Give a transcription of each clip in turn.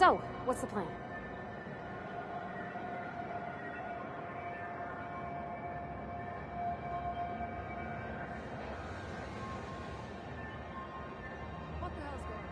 So, what's the plan? What the hell's going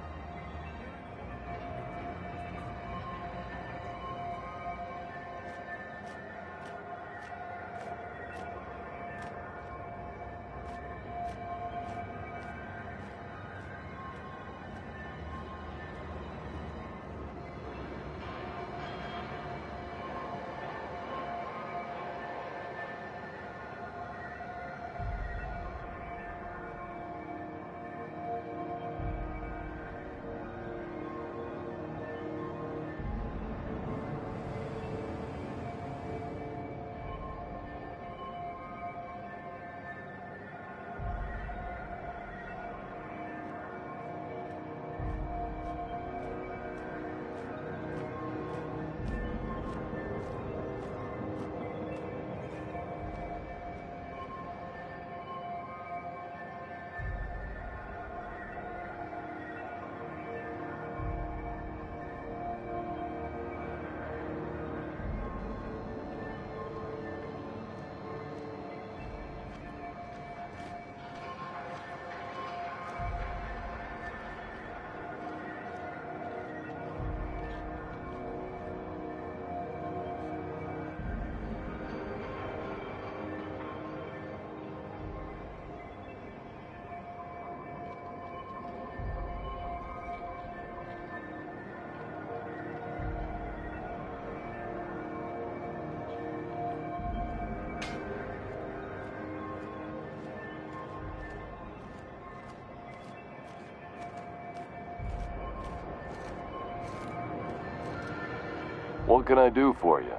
What can I do for you?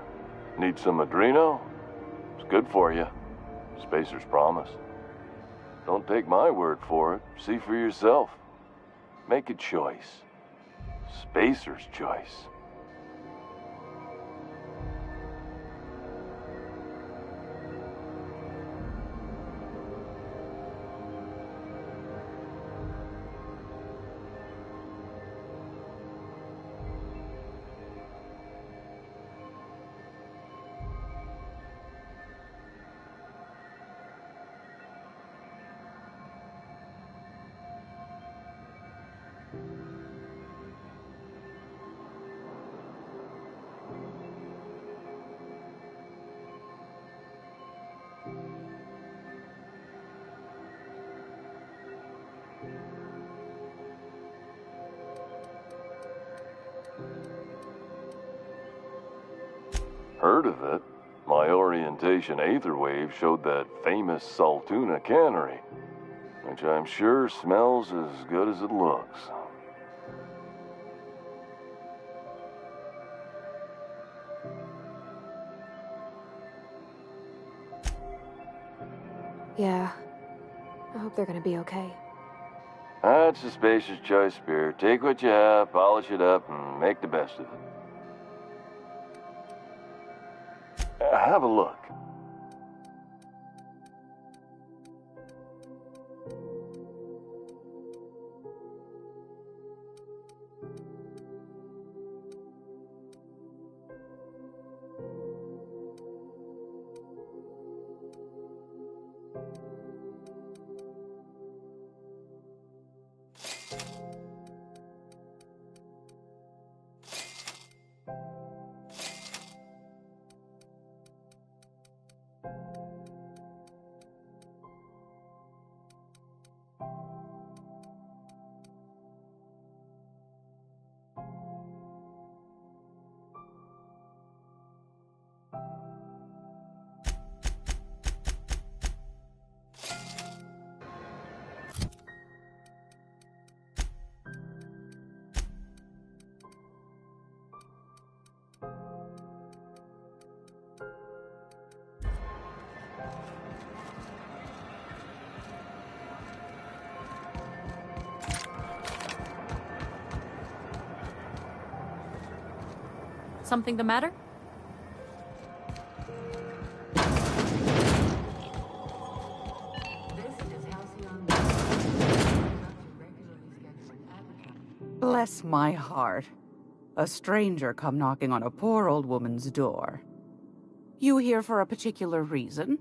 Need some Adreno? It's good for you. Spacer's promise. Don't take my word for it. See for yourself. Make a choice. Spacer's choice. Heard of it. My orientation aether wave showed that famous Saltuna cannery, which I'm sure smells as good as it looks. Yeah. I hope they're gonna be okay. That's a Spacer's choice, Spear. Take what you have, polish it up, and make the best of it. Have a look. Something the matter? Bless my heart. A stranger come knocking on a poor old woman's door. You here for a particular reason?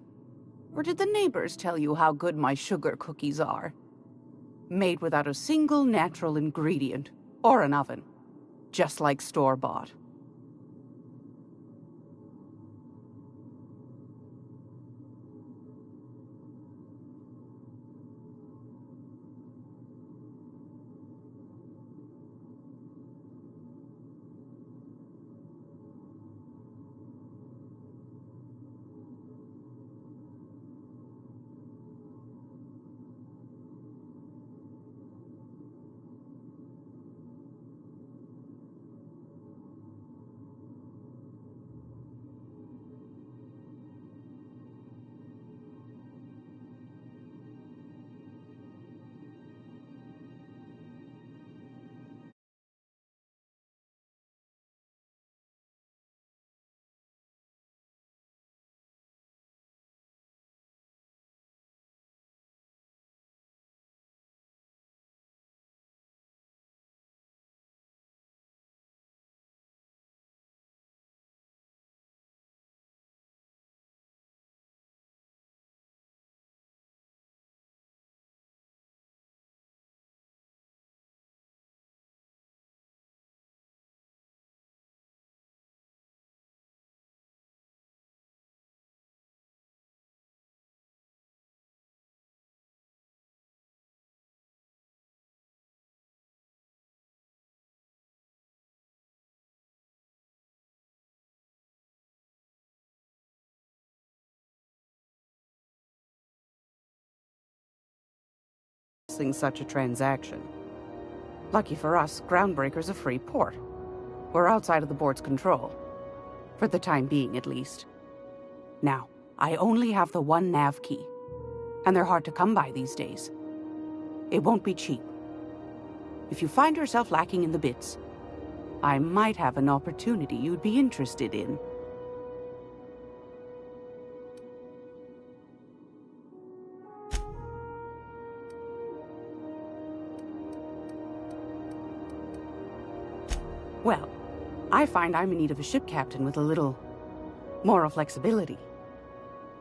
Or did the neighbors tell you how good my sugar cookies are? Made without a single natural ingredient, or an oven. Just like store-bought. Such a transaction. Lucky for us, Groundbreaker's a free port. We're outside of the board's control. For the time being, at least. Now, I only have the one nav key. And they're hard to come by these days. It won't be cheap. If you find yourself lacking in the bits, I might have an opportunity you'd be interested in. Well, I find I'm in need of a ship captain with a little moral flexibility.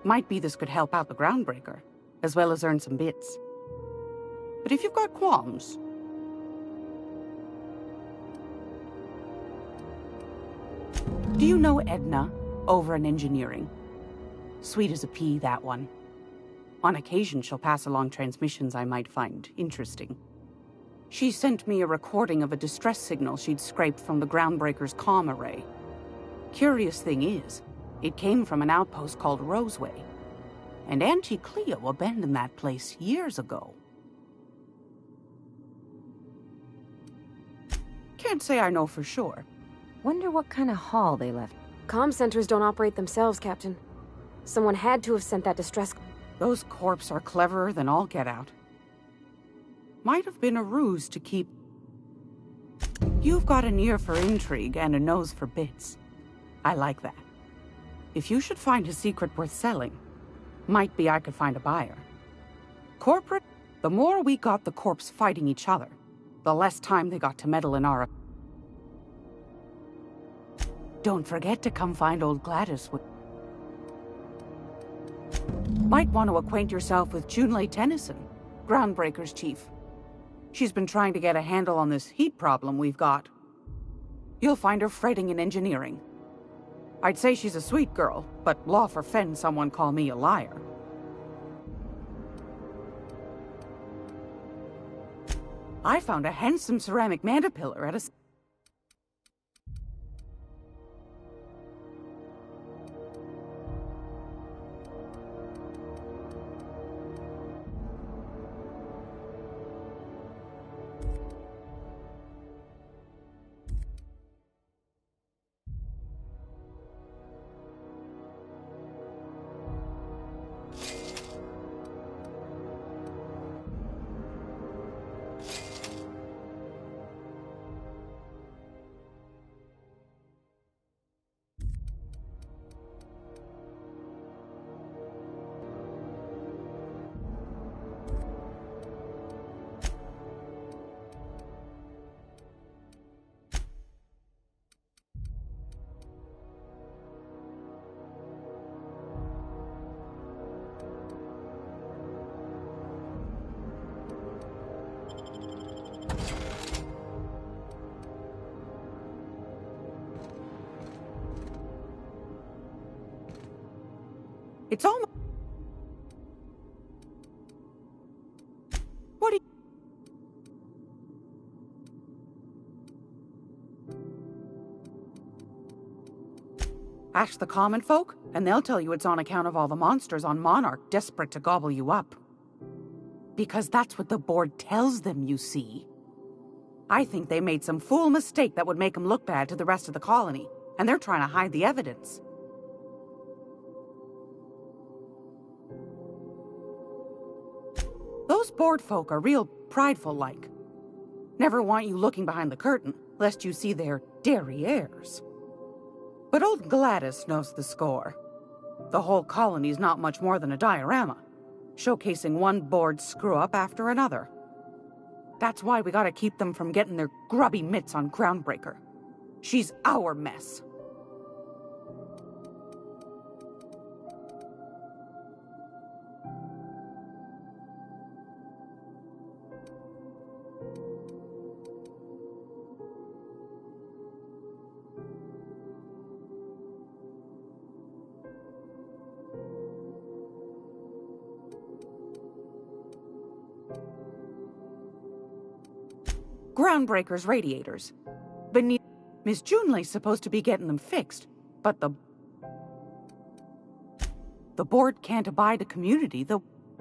Might be this could help out the Groundbreaker, as well as earn some bits. But if you've got qualms... Do you know Edna, over in engineering? Sweet as a pea, that one. On occasion, she'll pass along transmissions I might find interesting. She sent me a recording of a distress signal she'd scraped from the Groundbreaker's comm array. Curious thing is, it came from an outpost called Roseway. And Auntie Cleo abandoned that place years ago. Can't say I know for sure. Wonder what kind of haul they left. Comm centers don't operate themselves, Captain. Someone had to have sent that distress... Those corps are cleverer than all get out. Might have been a ruse to keep... You've got an ear for intrigue and a nose for bits. I like that. If you should find a secret worth selling, might be I could find a buyer. Corporate, the more we got the corps fighting each other, the less time they got to meddle in our... Don't forget to come find old Gladys with... Might want to acquaint yourself with Junlei Tennyson, Groundbreaker's chief. She's been trying to get a handle on this heat problem we've got. You'll find her fretting in engineering. I'd say she's a sweet girl, but law forfend someone call me a liar. I found a handsome ceramic mandapillar at a... It's almost... What do you... Ask the common folk, and they'll tell you it's on account of all the monsters on Monarch desperate to gobble you up. Because that's what the board tells them, you see. I think they made some fool mistake that would make them look bad to the rest of the colony, and they're trying to hide the evidence. Those board folk are real prideful-like. Never want you looking behind the curtain, lest you see their derrieres. But old Gladys knows the score. The whole colony's not much more than a diorama, showcasing one board screw-up after another. That's why we gotta keep them from getting their grubby mitts on Groundbreaker. She's our mess. Groundbreaker's radiators. Beneath... Miss Junleigh's supposed to be getting them fixed, but the board can't abide a community.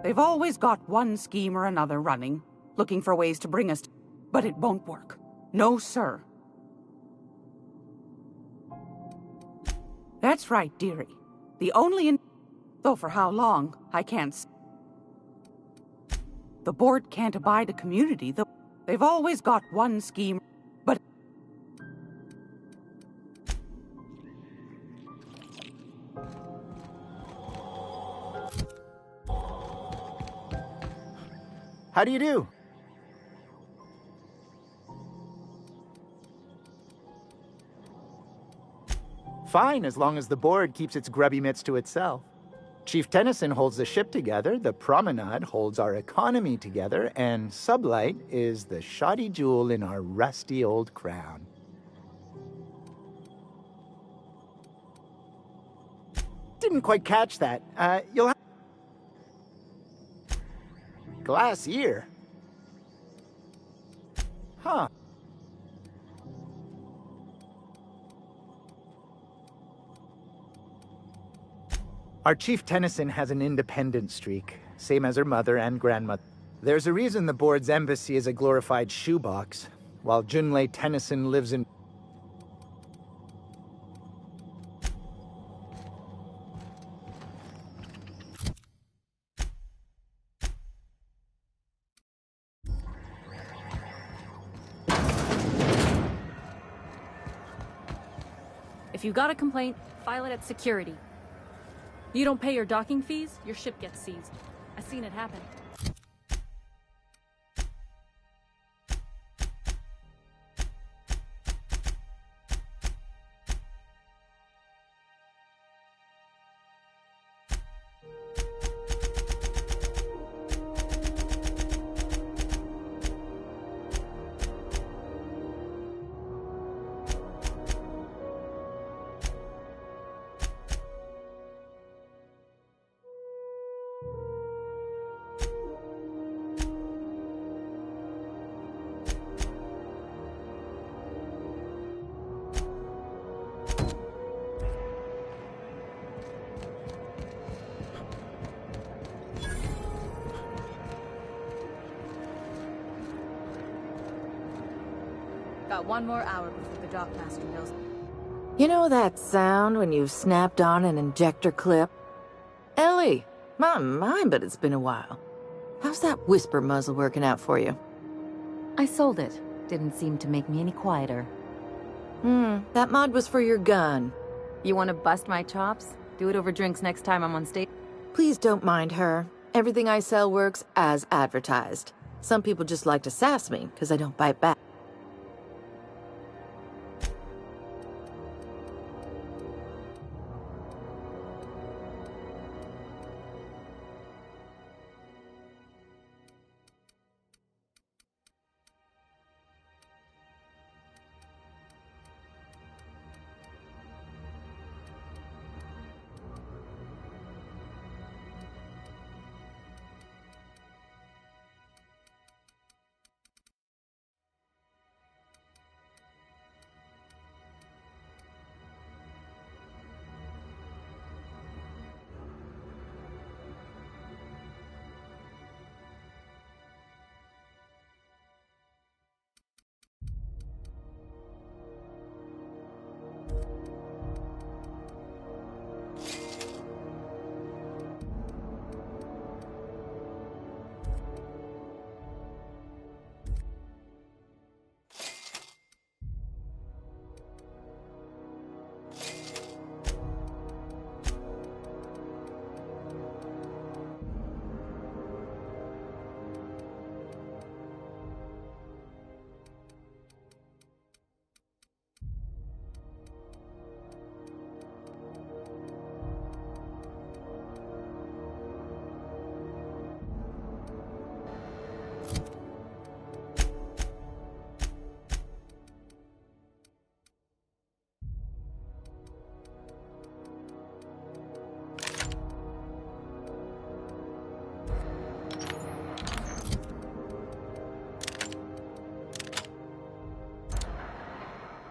They've always got one scheme or another running, looking for ways to bring us... But it won't work. No, sir. That's right, dearie. The only... Though for how long, I can't... The board can't abide a community. They've always got one scheme, but... How do you do? Fine, as long as the board keeps its grubby mitts to itself. Chief Tennyson holds the ship together, the Promenade holds our economy together, and Sublight is the shoddy jewel in our rusty old crown. Didn't quite catch that. You'll have... Glass ear? Huh. Our Chief Tennyson has an independent streak, same as her mother and grandmother. There's a reason the board's embassy is a glorified shoebox, while Junlei Tennyson lives in... If you got a complaint, file it at security. You don't pay your docking fees, your ship gets seized. I've seen it happen. Got one more hour before the dockmaster knows. You know that sound when you've snapped on an injector clip? Ellie, my, but it's been a while. How's that whisper muzzle working out for you? I sold it. Didn't seem to make me any quieter. That mod was for your gun. You want to bust my chops? Do it over drinks next time I'm on stage. Please don't mind her. Everything I sell works as advertised. Some people just like to sass me because I don't bite back.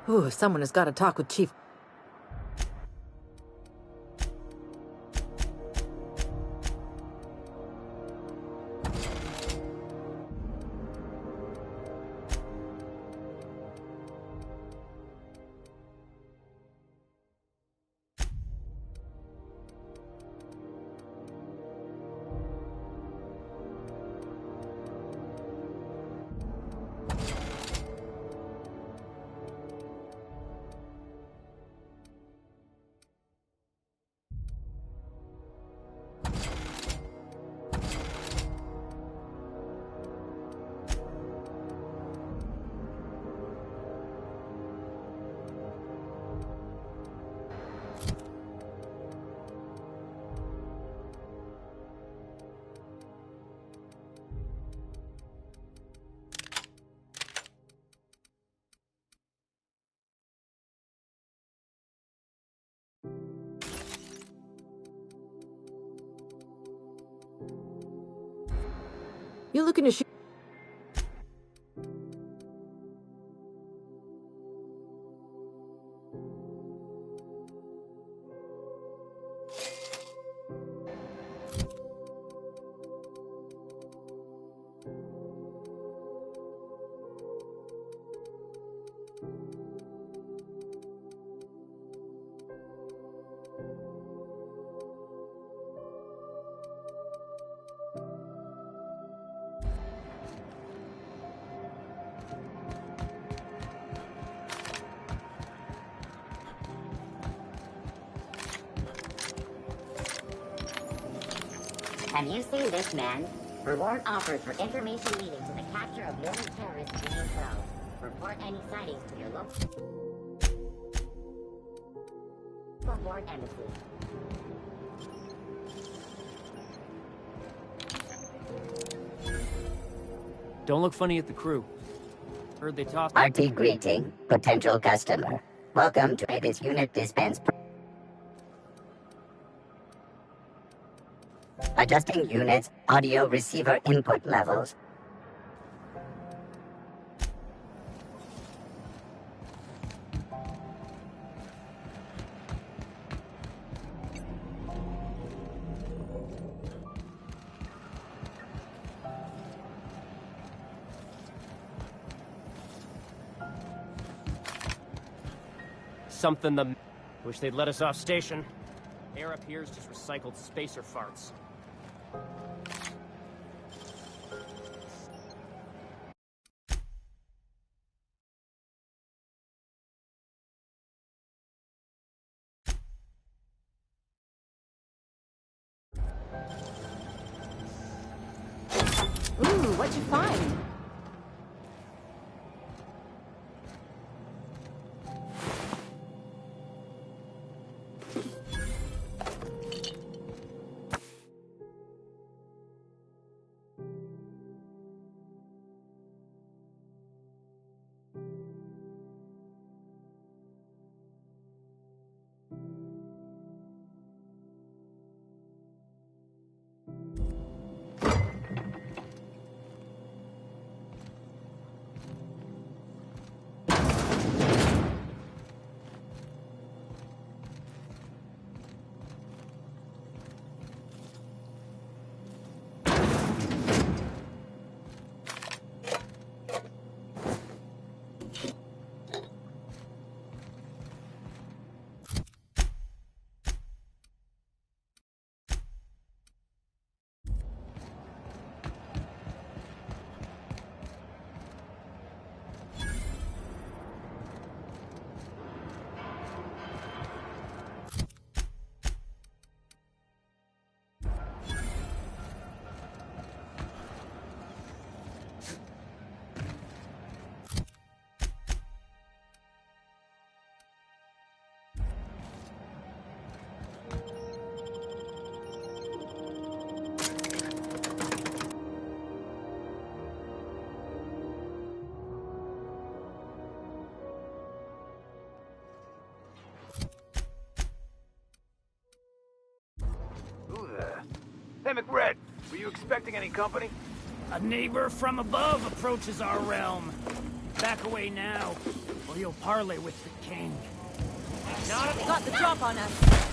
Ooh, someone has got to talk with Chief. You looking to shoot? Have you seen this man? Reward offered for information leading to the capture of known terrorists in Israel. Report any sightings to your local board embassy. Don't look funny at the crew. Heard they tossed... RT greeting, potential customer. Welcome to this unit dispense. Adjusting units, audio receiver input levels. Something the... Wish they'd let us off station. Air up here's just recycled spacer farts. Ooh, what'd you find? Hey, McRed, were you expecting any company? A neighbor from above approaches our realm. Back away now, or We'll parley with the king. Got the drop on us.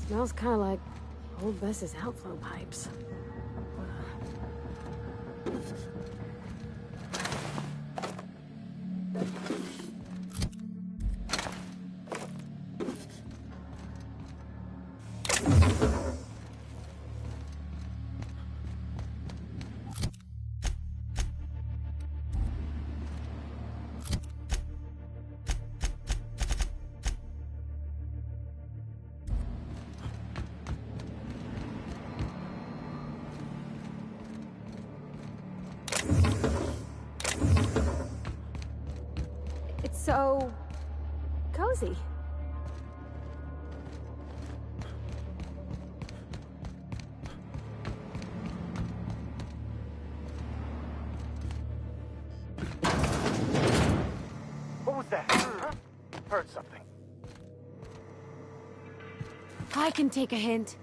Smells kind of like old Bess's outflow pipes. It's so cozy. What was that? Huh? Heard something. I can take a hint.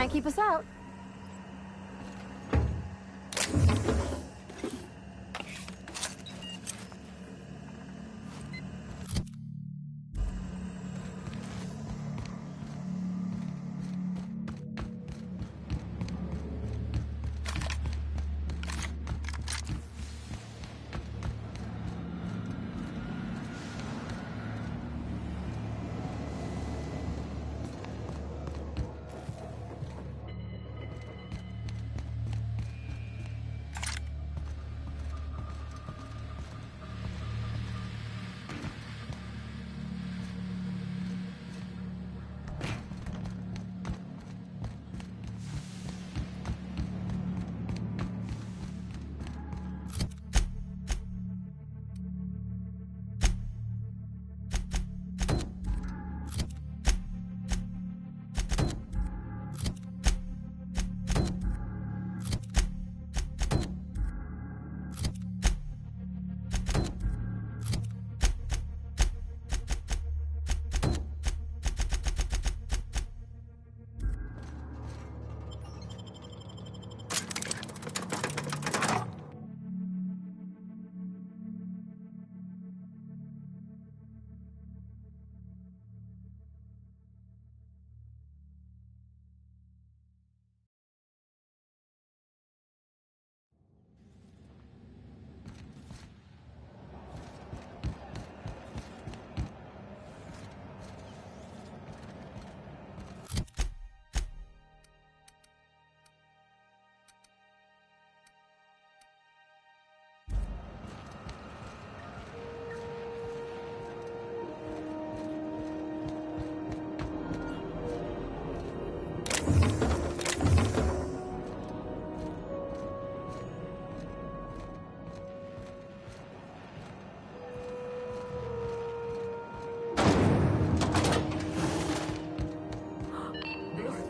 Can't keep us out.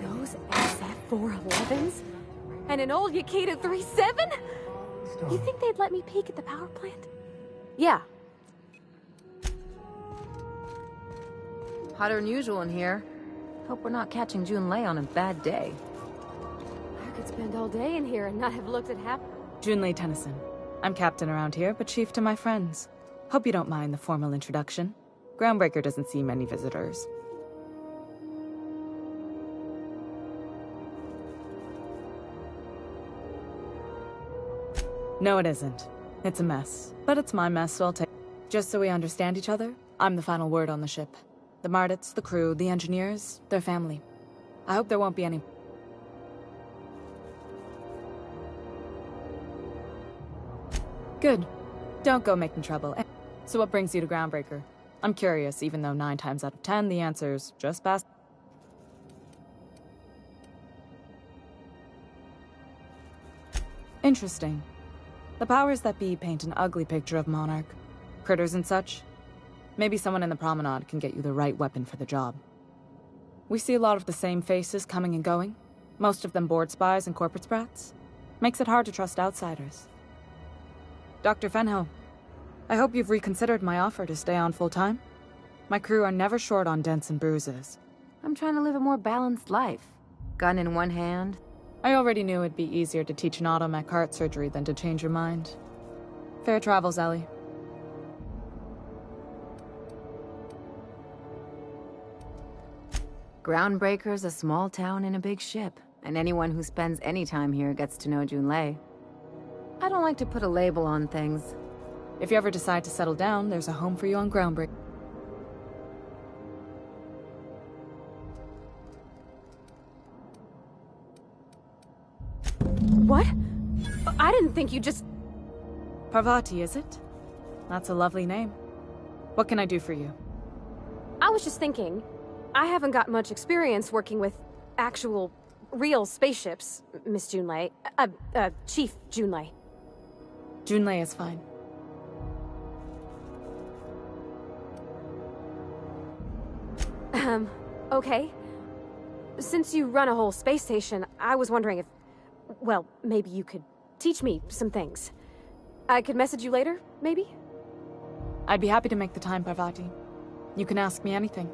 Those SF-411s? And an old Yakeda 37? You think they'd let me peek at the power plant? Yeah. Hotter than usual in here. Hope we're not catching Junlei on a bad day. I could spend all day in here and not have looked at half. Junlei Tennyson. I'm captain around here, but chief to my friends. Hope you don't mind the formal introduction. Groundbreaker doesn't see many visitors. No, it isn't. It's a mess. But it's my mess, so I'll take it. Just so we understand each other, I'm the final word on the ship. The Mardits, the crew, the engineers, their family. I hope there won't be any... Good. Don't go making trouble. So what brings you to Groundbreaker? I'm curious, even though 9 times out of 10, the answer's just past... Interesting. The powers that be paint an ugly picture of Monarch. Critters and such. Maybe someone in the Promenade can get you the right weapon for the job. We see a lot of the same faces coming and going. Most of them board spies and corporate sprats. Makes it hard to trust outsiders. Dr. Fenhill, I hope you've reconsidered my offer to stay on full-time. My crew are never short on dents and bruises. I'm trying to live a more balanced life. Gun in one hand. I already knew it'd be easier to teach an automech heart surgery than to change your mind. Fair travels, Ellie. Groundbreaker's a small town in a big ship, and anyone who spends any time here gets to know Junlei. I don't like to put a label on things. If you ever decide to settle down, there's a home for you on Groundbreaker. What? I didn't think you just... Parvati, is it? That's a lovely name. What can I do for you? I was just thinking, I haven't got much experience working with actual, real spaceships, Miss Junlei. Chief Junlei. Junlei is fine. Okay. Since you run a whole space station, I was wondering if... Well, maybe you could teach me some things. I could message you later, maybe? I'd be happy to make the time, Parvati. You can ask me anything.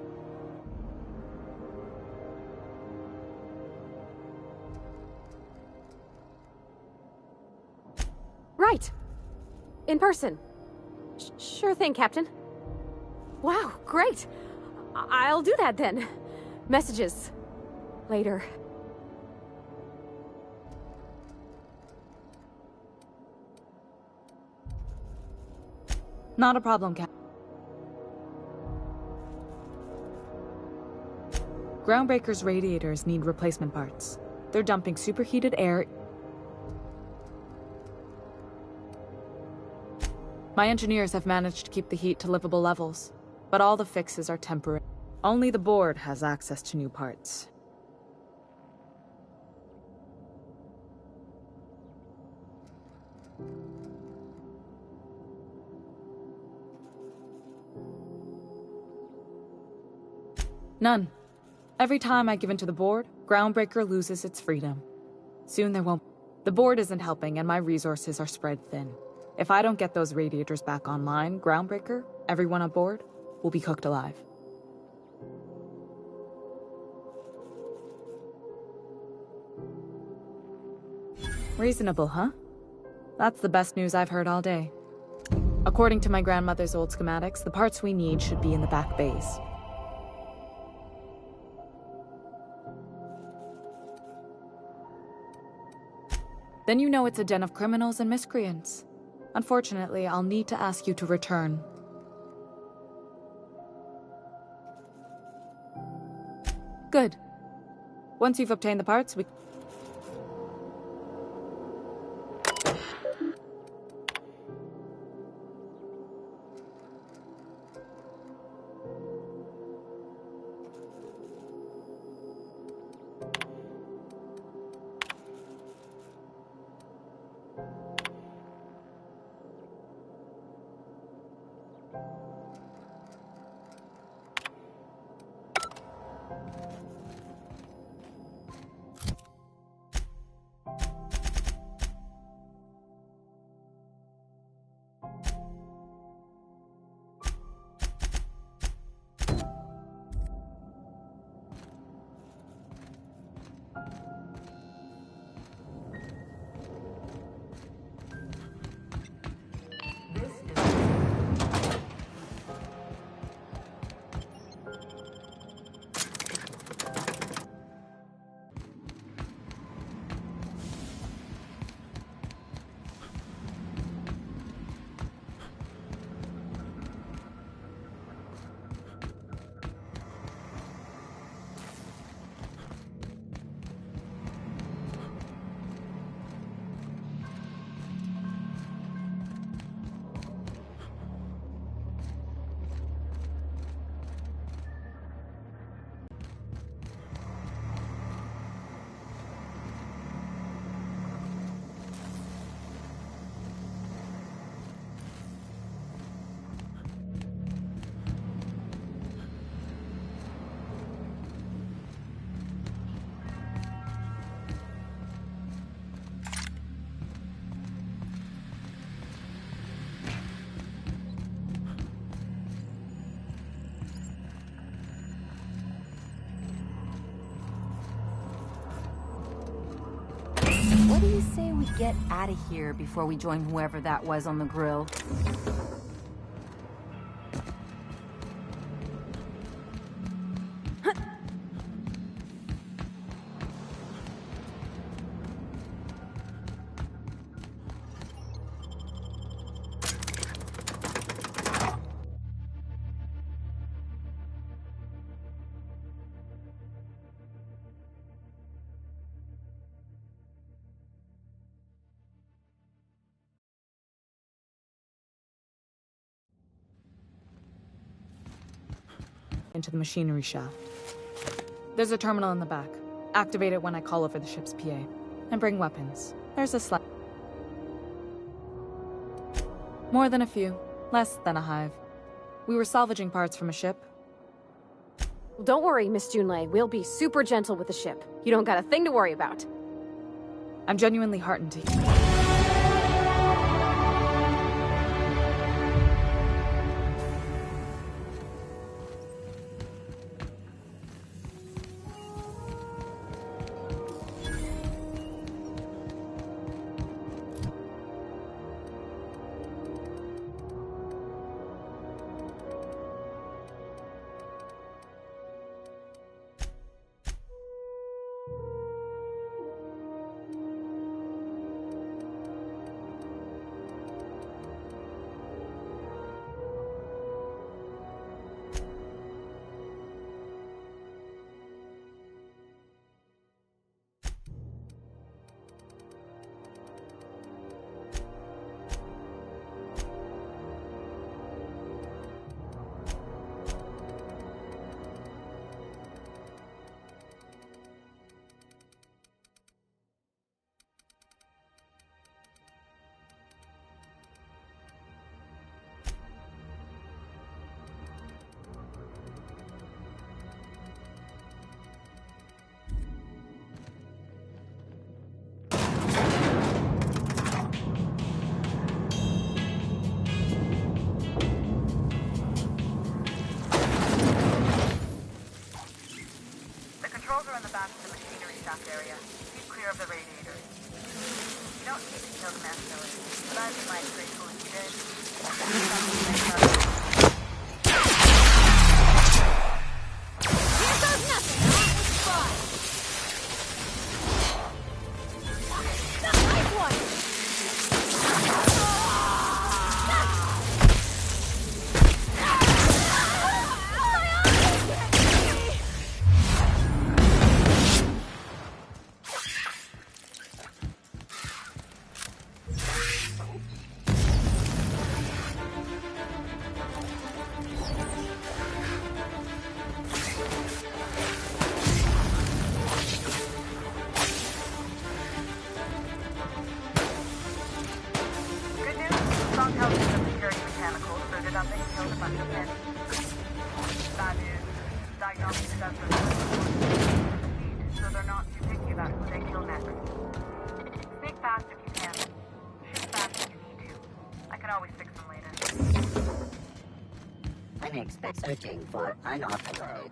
right. In person. Sure thing, Captain. Wow, great. I'll do that then. Messages. Later. Not a problem, Cap. Groundbreaker's radiators need replacement parts. They're dumping superheated air. My engineers have managed to keep the heat to livable levels, but all the fixes are temporary. Only the board has access to new parts. None. Every time I give in to the board, Groundbreaker loses its freedom. Soon there won't. The board isn't helping and my resources are spread thin. If I don't get those radiators back online, Groundbreaker, everyone aboard, will be cooked alive. Reasonable, huh? That's the best news I've heard all day. According to my grandmother's old schematics, the parts we need should be in the back bays. Then you know it's a den of criminals and miscreants. Unfortunately, I'll need to ask you to return. Good. Once you've obtained the parts, we... What do you say we get out of here before we join whoever that was on the grill? Into the machinery shaft. There's a terminal in the back. Activate it when I call over the ship's PA. And bring weapons. There's a slight... More than a few. Less than a hive. We were salvaging parts from a ship. Don't worry, Miss Junlei. We'll be super gentle with the ship. You don't got a thing to worry about. I'm genuinely heartened to hear. but I'd be mighty grateful if you did. Here goes nothing. On with fun. Nice one. Searching for unauthorized.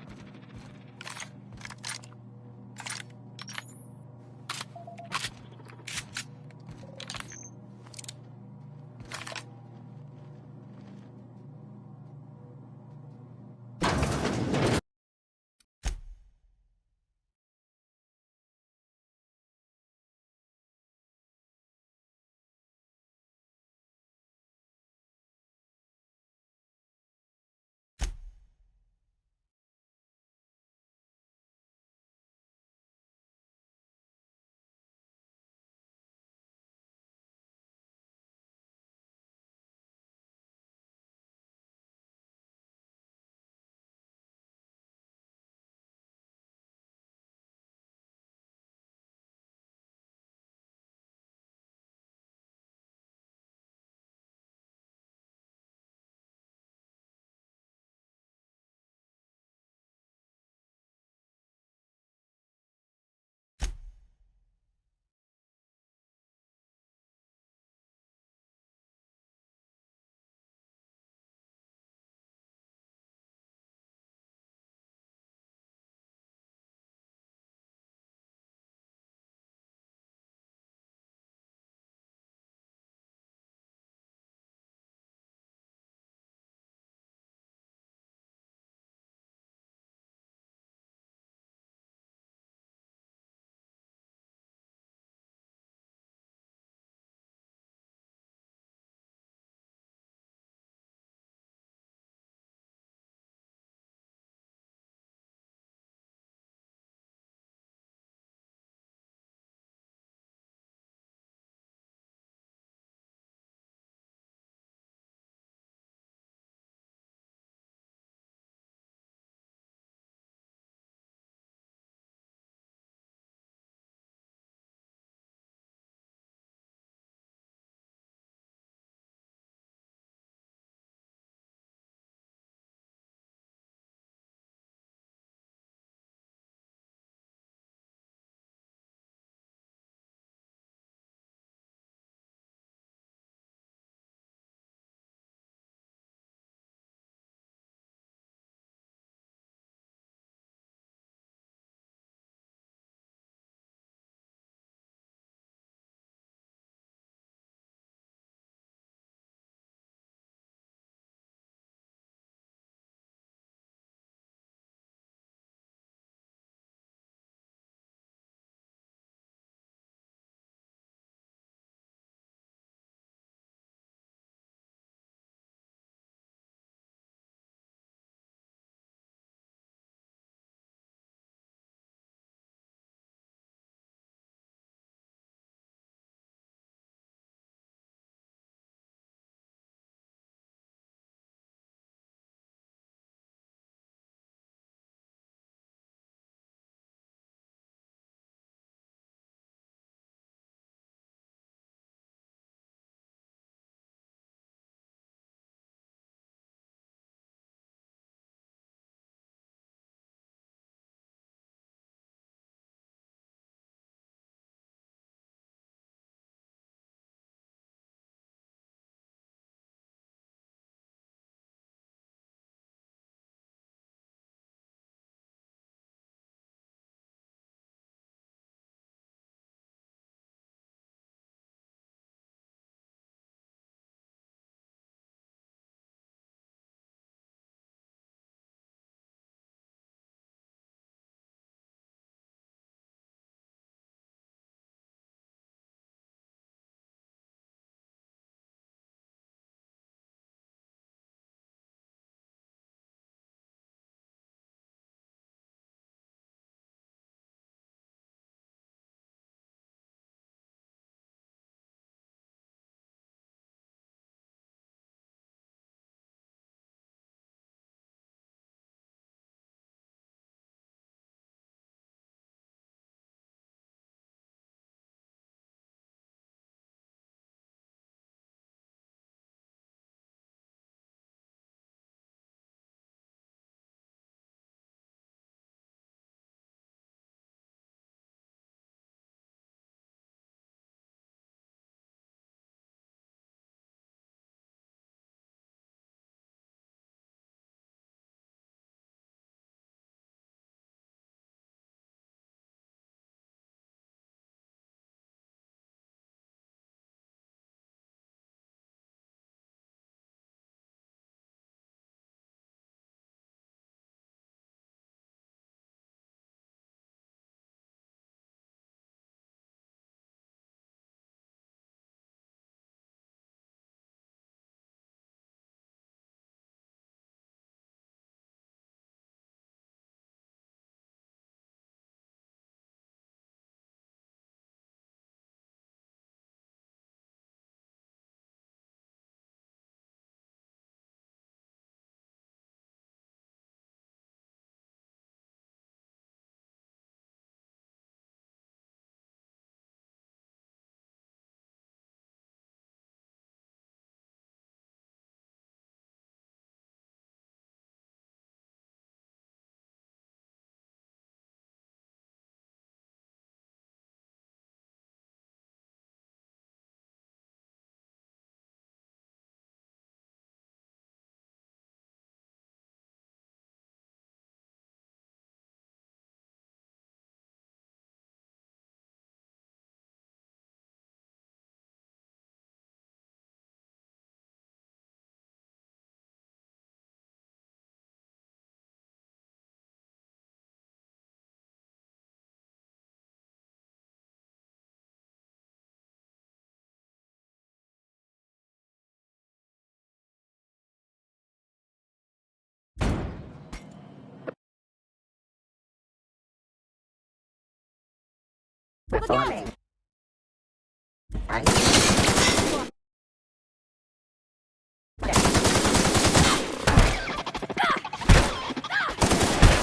Performing.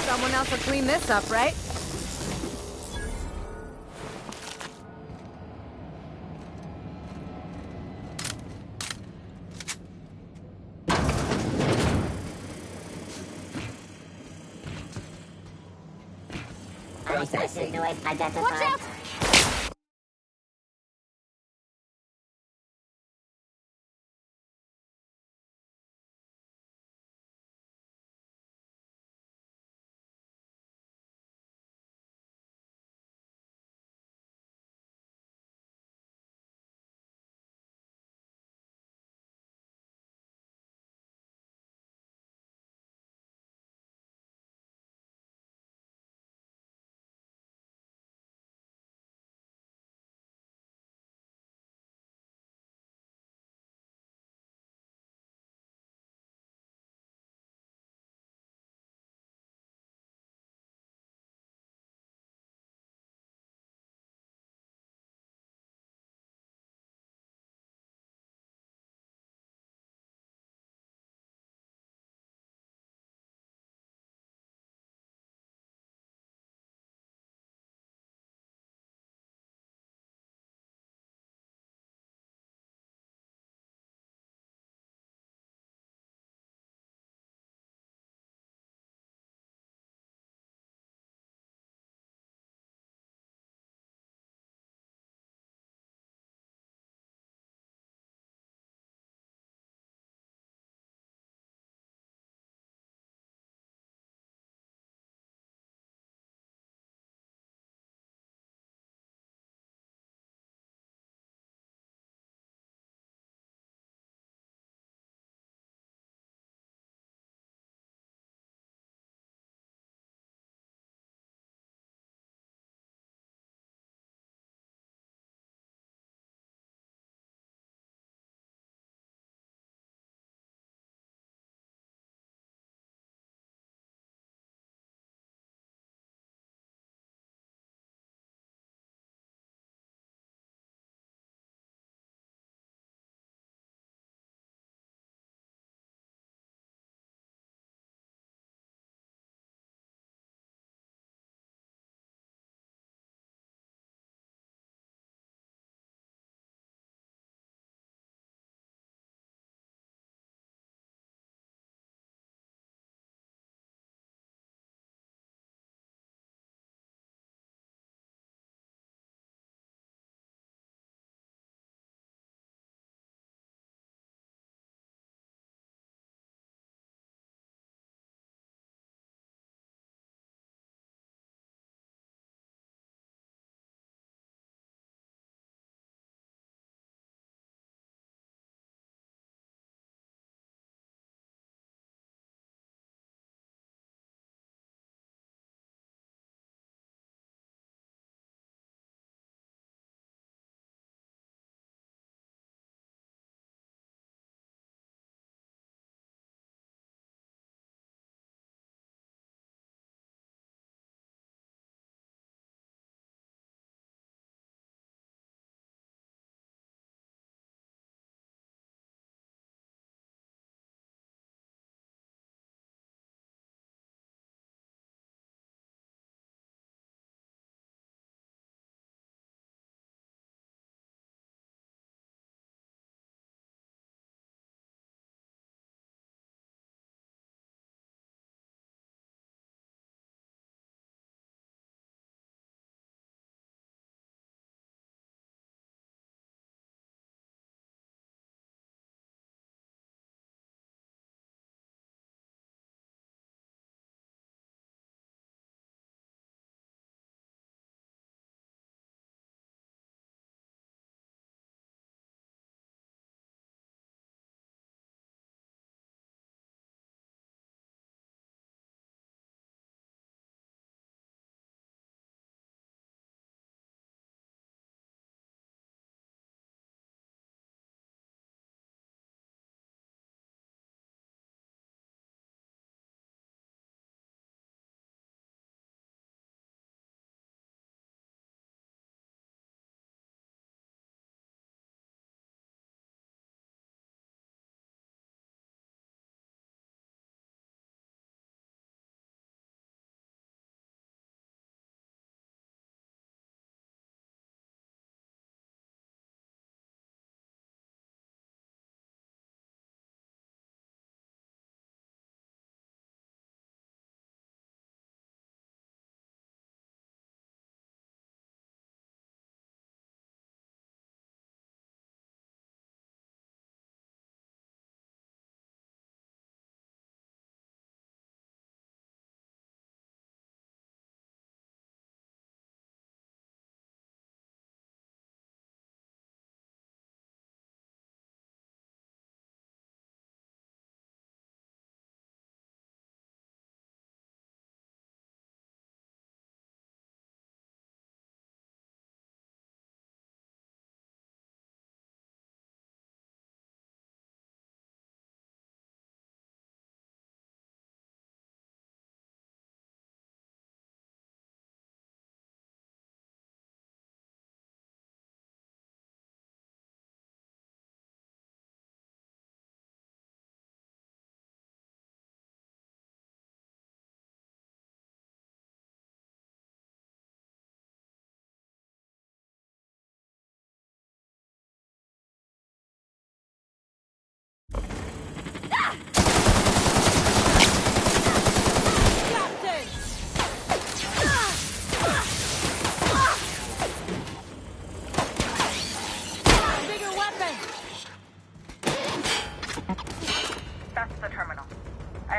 Someone else will clean this up, right? Processing noise identified. Watch out!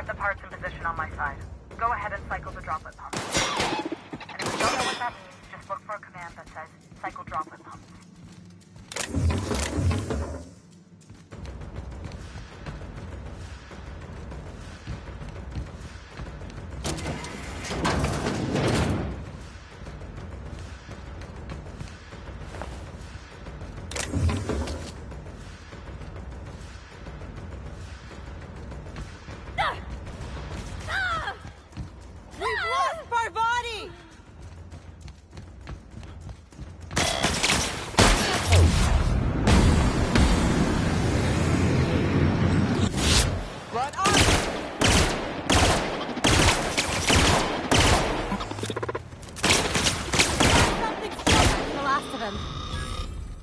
get the parts in position on my side. Go ahead and cycle the droplet pump. And if you don't know what that means, just look for a command that says cycle droplet pumps.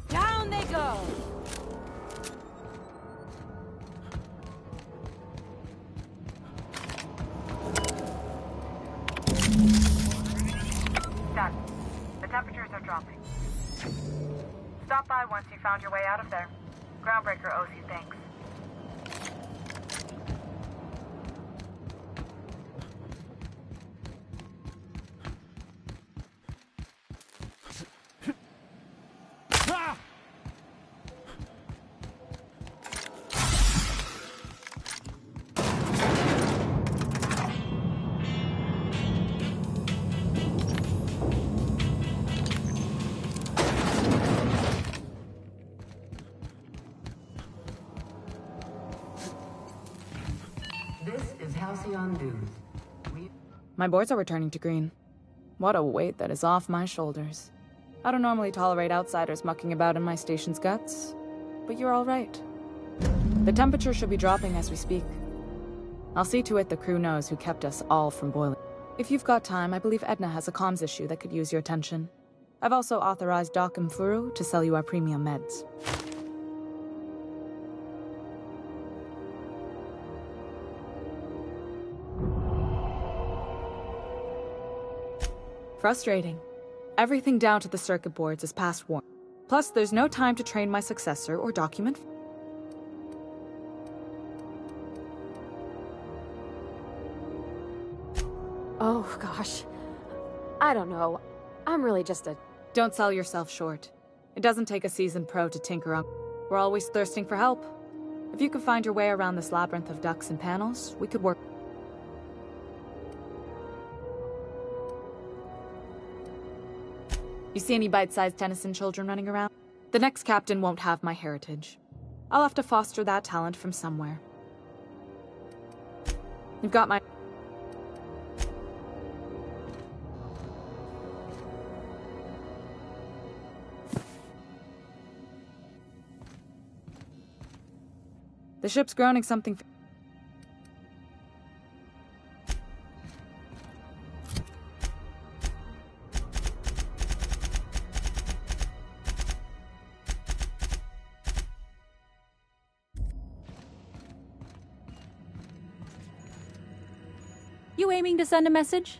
Down they go! Done. The temperatures are dropping. Stop by once you found your way out of there. Groundbreaker owes you thanks. This is Halcyon News. My boards are returning to green. What a weight that is off my shoulders. I don't normally tolerate outsiders mucking about in my station's guts, but you're all right. The temperature should be dropping as we speak. I'll see to it the crew knows who kept us all from boiling. If you've got time, I believe Edna has a comms issue that could use your attention. I've also authorized Doc and Furu to sell you our premium meds. Frustrating. Everything down to the circuit boards is past warning. Plus, there's no time to train my successor or document. Oh, gosh. I don't know. I'm really just a... Don't sell yourself short. It doesn't take a seasoned pro to tinker up. We're always thirsting for help. If you could find your way around this labyrinth of ducts and panels, we could work. You see any bite-sized Tennyson children running around? The next captain won't have my heritage. I'll have to foster that talent from somewhere. You've got my... The ship's groaning something... You aiming to send a message?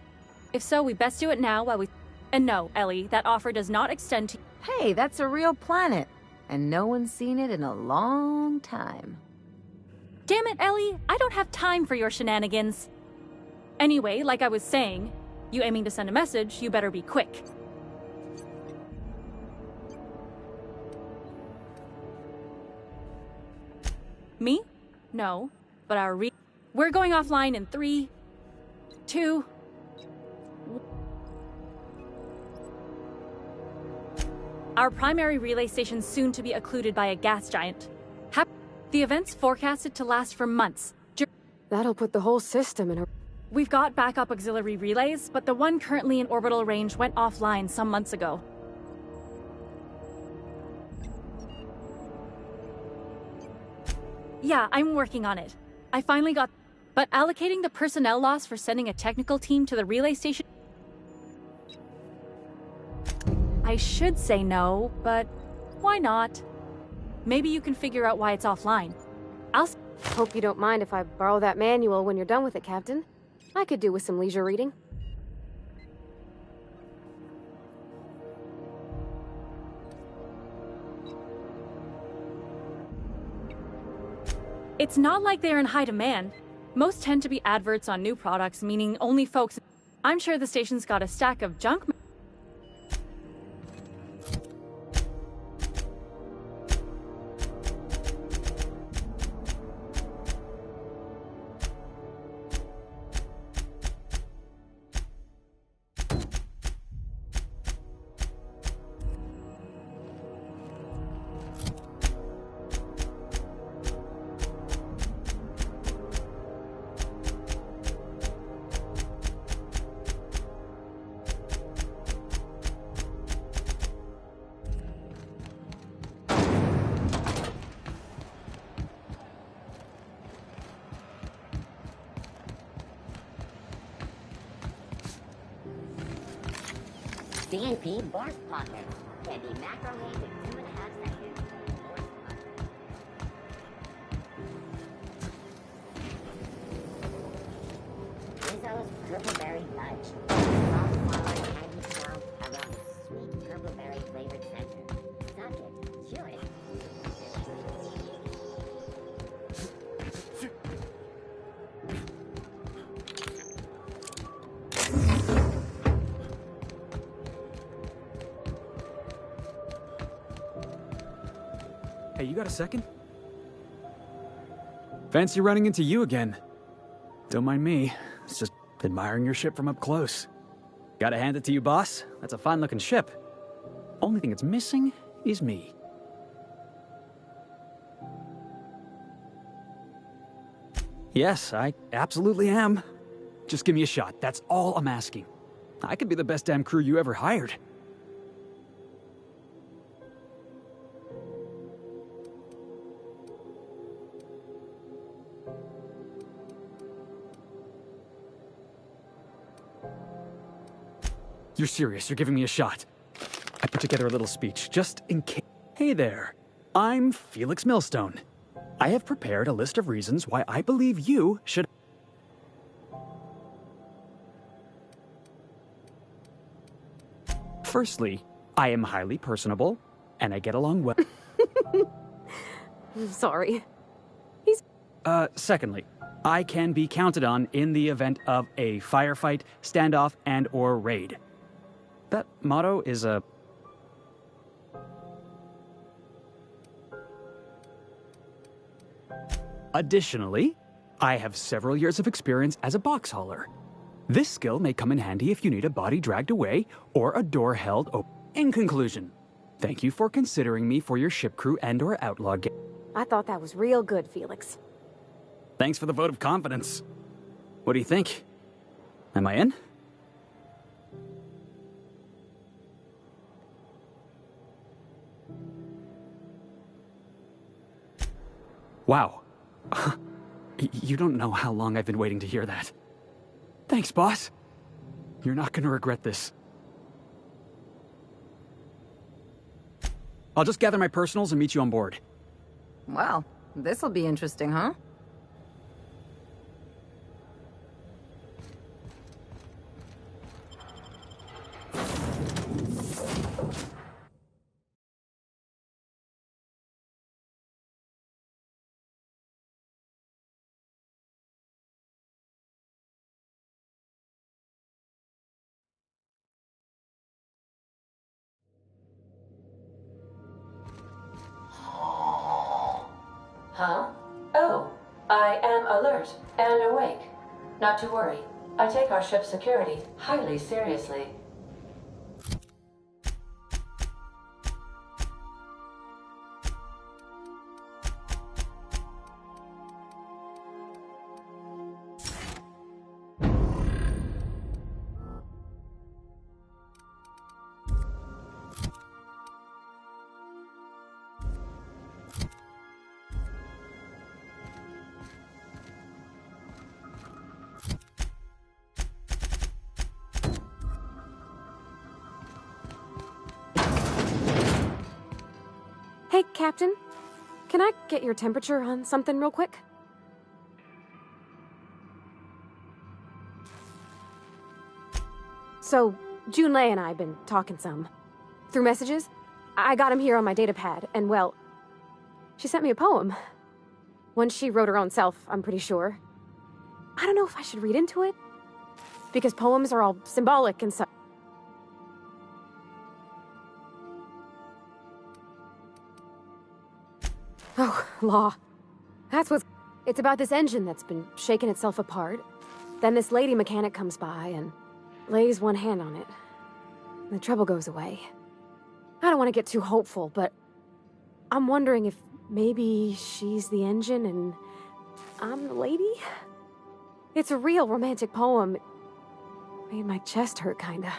If so, we best do it now while we... And no, Ellie, that offer does not extend to... Hey, that's a real planet. And no one's seen it in a long time. Damn it, Ellie! I don't have time for your shenanigans. Anyway, like I was saying, you aiming to send a message, you better be quick. Me? No, but we're going offline in 3, 2... Our primary relay station's soon to be occluded by a gas giant. The event's forecasted to last for months. That'll put the whole system in a... We've got backup auxiliary relays, but the one currently in orbital range went offline some months ago. Yeah, I'm working on it. I finally got... But allocating the personnel loss for sending a technical team to the relay station... I should say no, but why not? Maybe you can figure out why it's offline. Hope you don't mind if I borrow that manual when you're done with it, Captain. I could do with some leisure reading. It's not like they're in high demand. Most tend to be adverts on new products, meaning only folks... I'm sure the station's got a stack of junk... DNP Borg Pocket can be macromed in 2.5 seconds. Rizzo's Purpleberry Fudge. Soft, solid, candy smell around sweet purpleberry flavored center. Subject, chew it. Hey, you got a second? Fancy running into you again. Don't mind me. It's just admiring your ship from up close. Gotta hand it to you, boss. That's a fine-looking ship. Only thing it's missing is me. Yes, I absolutely am. Just give me a shot. That's all I'm asking. I could be the best damn crew you ever hired. You're serious, you're giving me a shot. I put together a little speech, just in case. Hey there, I'm Felix Millstone. I have prepared a list of reasons why I believe you should... Firstly, I am highly personable, and I get along well... Sorry. Secondly, I can be counted on in the event of a firefight, standoff, and/or raid. That motto is a... Additionally, I have several years of experience as a box hauler. This skill may come in handy if you need a body dragged away or a door held open. In conclusion, thank you for considering me for your ship crew and/or outlaw game. I thought that was real good, Felix. Thanks for the vote of confidence. What do you think? Am I in? Wow. You don't know how long I've been waiting to hear that. Thanks, boss. You're not gonna regret this. I'll just gather my personals and meet you on board. Well, this'll be interesting, huh? Huh? Oh, I am alert and awake. Not to worry. I take our ship's security highly seriously. Hey, Captain. Can I get your temperature on something real quick? So, Junlei and I have been talking some. Through messages. I got him here on my datapad, and well, she sent me a poem. One she wrote her own self, I'm pretty sure. I don't know if I should read into it. Because poems are all symbolic and such. Oh, law. That's what's... It's about this engine that's been shaking itself apart. Then this lady mechanic comes by and lays one hand on it. The trouble goes away. I don't want to get too hopeful, but I'm wondering if maybe she's the engine and I'm the lady? It's a real romantic poem. Made my chest hurt, kinda.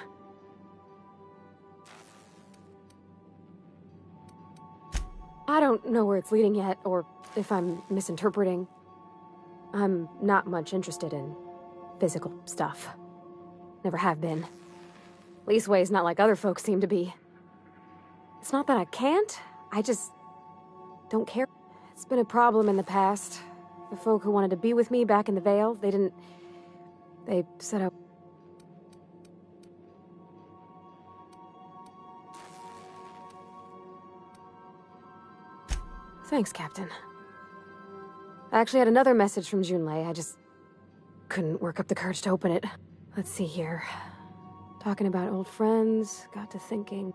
I don't know where it's leading yet, or if I'm misinterpreting. I'm not much interested in physical stuff. Never have been. Leastways not like other folks seem to be. It's not that I can't, I just don't care. It's been a problem in the past. The folk who wanted to be with me back in the Vale, they set up... Thanks, Captain. I actually had another message from Junlei. I just couldn't work up the courage to open it. Let's see here. Talking about old friends, got to thinking.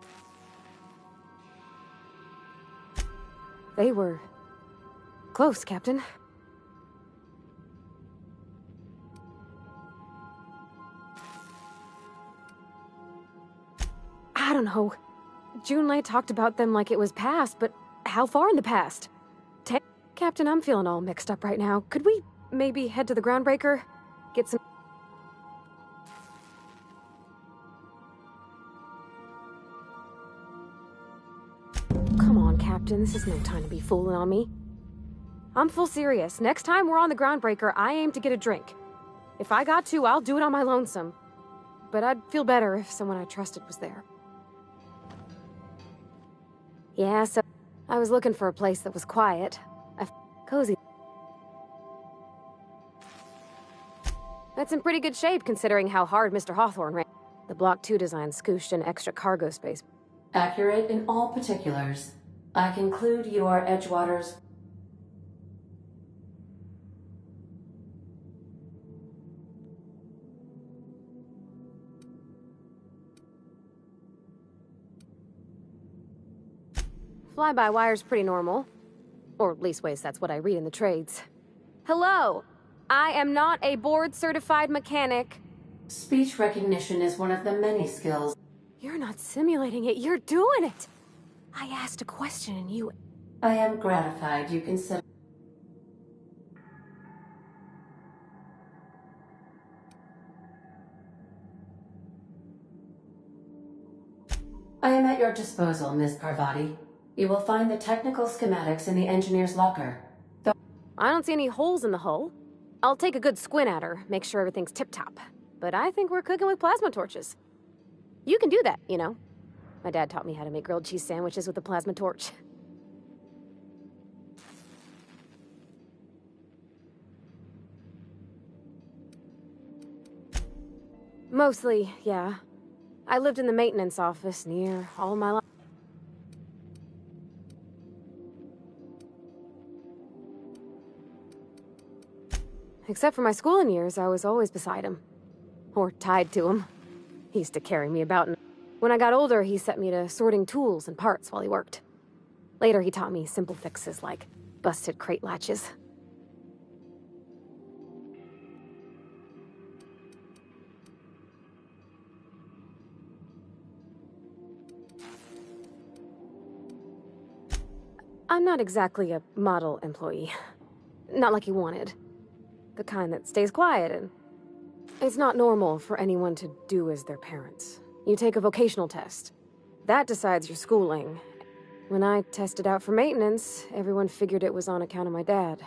They were close, Captain. I don't know. Junlei talked about them like it was past, but how far in the past? Captain, I'm feeling all mixed up right now. Could we maybe head to the Groundbreaker? Get some... Come on, Captain. This is no time to be fooling on me. I'm full serious. Next time we're on the Groundbreaker, I aim to get a drink. If I got to, I'll do it on my lonesome. But I'd feel better if someone I trusted was there. Yeah, so... I was looking for a place that was quiet. Cozy. That's in pretty good shape, considering how hard Mr. Hawthorne ran. The Block 2 design scooshed in extra cargo space. Accurate in all particulars. I conclude you are Edgewater's... Fly-by-wire's pretty normal. Or leastways, that's what I read in the trades. Hello! I am not a board-certified mechanic. Speech recognition is one of the many skills. You're not simulating it, you're doing it! I asked a question and you... I am gratified you consider... I am at your disposal, Ms. Parvati. You will find the technical schematics in the engineer's locker. I don't see any holes in the hull. I'll take a good squint at her, make sure everything's tip-top. But I think we're cooking with plasma torches. You can do that, you know. My dad taught me how to make grilled cheese sandwiches with a plasma torch. Mostly, yeah. I lived in the maintenance office near all my life. Except for my schooling years, I was always beside him. Or tied to him. He used to carry me about, and when I got older, he set me to sorting tools and parts while he worked. Later, he taught me simple fixes like busted crate latches. I'm not exactly a model employee. Not like you wanted. The kind that stays quiet, and it's not normal for anyone to do as their parents. You take a vocational test. That decides your schooling. When I tested out for maintenance, everyone figured it was on account of my dad.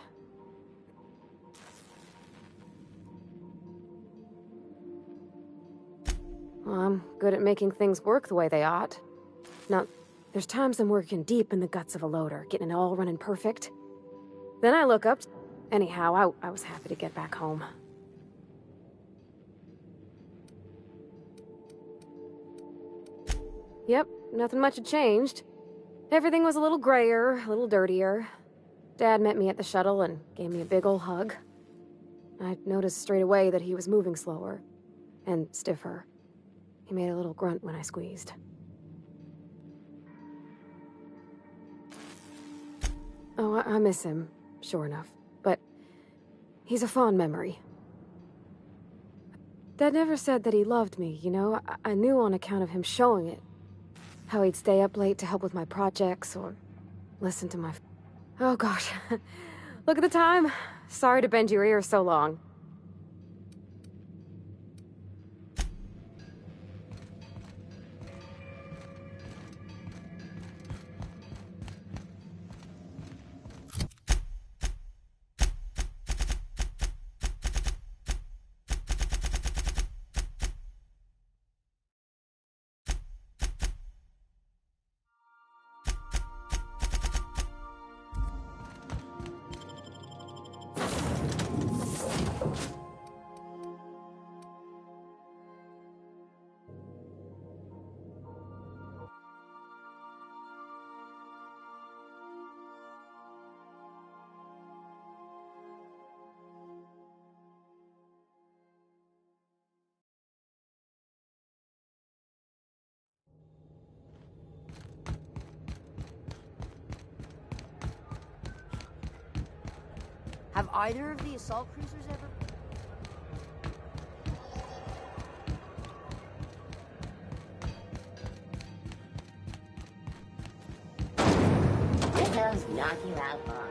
Well, I'm good at making things work the way they ought. Now, there's times I'm working deep in the guts of a loader, getting it all running perfect. Then I look up... Anyhow, I was happy to get back home. Yep, nothing much had changed. Everything was a little grayer, a little dirtier. Dad met me at the shuttle and gave me a big ol' hug. I noticed straight away that he was moving slower and stiffer. He made a little grunt when I squeezed. Oh, I miss him, sure enough. But he's a fond memory. Dad never said that he loved me, you know? I knew on account of him showing it. How he'd stay up late to help with my projects, or listen to my... Oh gosh. Look at the time. Sorry to bend your ear so long. Have either of the assault cruisers ever... Did those knock you out, boss?